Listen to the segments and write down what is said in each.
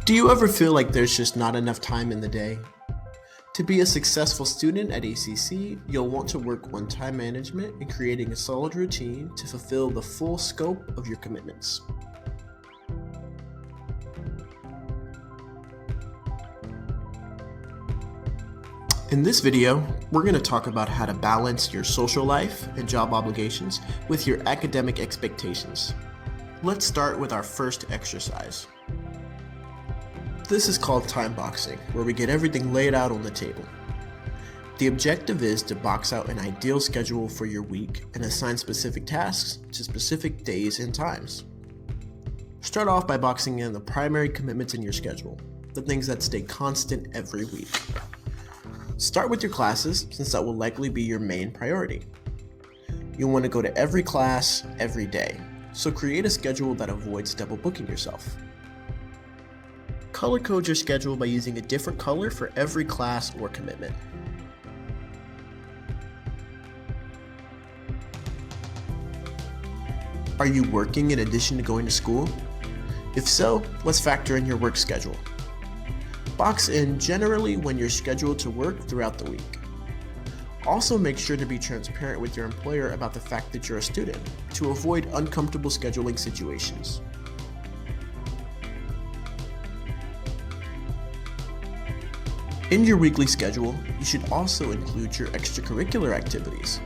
Do you ever feel like there's just not enough time in the day? To be a successful student at ACC, you'll want to work on time management and creating a solid routine to fulfill the full scope of your commitments. In this video, we're going to talk about how to balance your social life and job obligations with your academic expectations. Let's start with our first exercise. This is called time boxing, where we get everything laid out on the table. The objective is to box out an ideal schedule for your week and assign specific tasks to specific days and times. Start off by boxing in the primary commitments in your schedule, the things that stay constant every week. Start with your classes, since that will likely be your main priority. You'll want to go to every class every day, so create a schedule that avoids double booking yourself. Color code your schedule by using a different color for every class or commitment. Are you working in addition to going to school? If so, let's factor in your work schedule. Box in generally when you're scheduled to work throughout the week. Also make sure to be transparent with your employer about the fact that you're a student to avoid uncomfortable scheduling situations. In your weekly schedule, you should also include your extracurricular activities.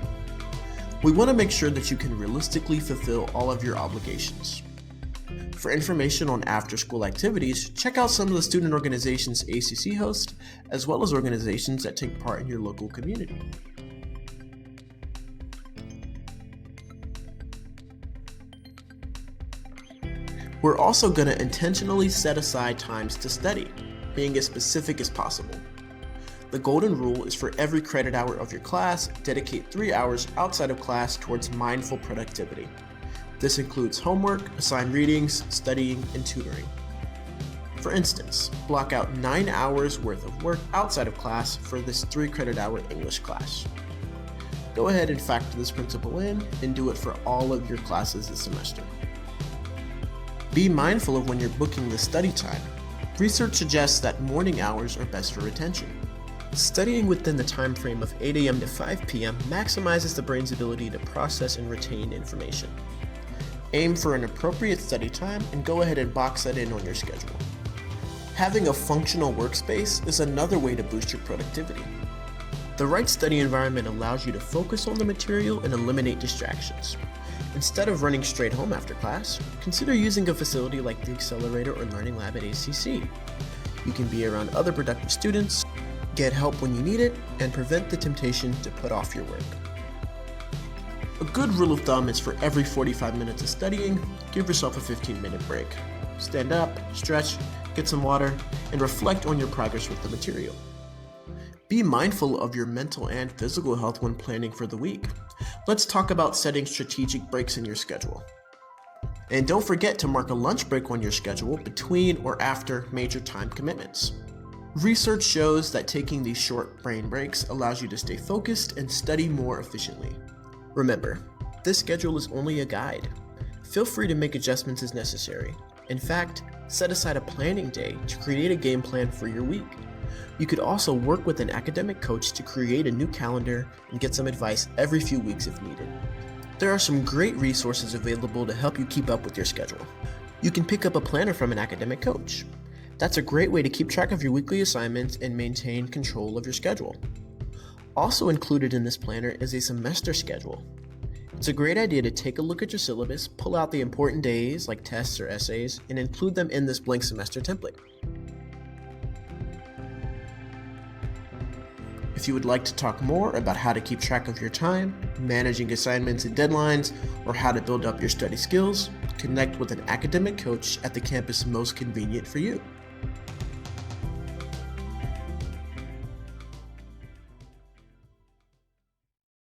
We want to make sure that you can realistically fulfill all of your obligations. For information on after-school activities, check out some of the student organizations ACC hosts, as well as organizations that take part in your local community. We're also going to intentionally set aside times to study, being as specific as possible. The golden rule is for every credit hour of your class, dedicate 3 hours outside of class towards mindful productivity. This includes homework, assigned readings, studying, and tutoring. For instance, block out 9 hours worth of work outside of class for this 3 credit hour English class. Go ahead and factor this principle in and do it for all of your classes this semester. Be mindful of when you're booking the study time. Research suggests that morning hours are best for retention. Studying within the time frame of 8 a.m. to 5 p.m. maximizes the brain's ability to process and retain information. Aim for an appropriate study time and go ahead and box that in on your schedule. Having a functional workspace is another way to boost your productivity. The right study environment allows you to focus on the material and eliminate distractions. Instead of running straight home after class, consider using a facility like the Accelerator or Learning Lab at ACC. You can be around other productive students, get help when you need it, and prevent the temptation to put off your work. A good rule of thumb is for every 45 minutes of studying, give yourself a 15-minute break. Stand up, stretch, get some water, and reflect on your progress with the material. Be mindful of your mental and physical health when planning for the week. Let's talk about setting strategic breaks in your schedule. And don't forget to mark a lunch break on your schedule between or after major time commitments. Research shows that taking these short brain breaks allows you to stay focused and study more efficiently. Remember, this schedule is only a guide. Feel free to make adjustments as necessary. In fact, set aside a planning day to create a game plan for your week. You could also work with an academic coach to create a new calendar and get some advice every few weeks if needed. There are some great resources available to help you keep up with your schedule. You can pick up a planner from an academic coach. That's a great way to keep track of your weekly assignments and maintain control of your schedule. Also included in this planner is a semester schedule. It's a great idea to take a look at your syllabus, pull out the important days like tests or essays, and include them in this blank semester template. If you would like to talk more about how to keep track of your time, managing assignments and deadlines, or how to build up your study skills, connect with an academic coach at the campus most convenient for you.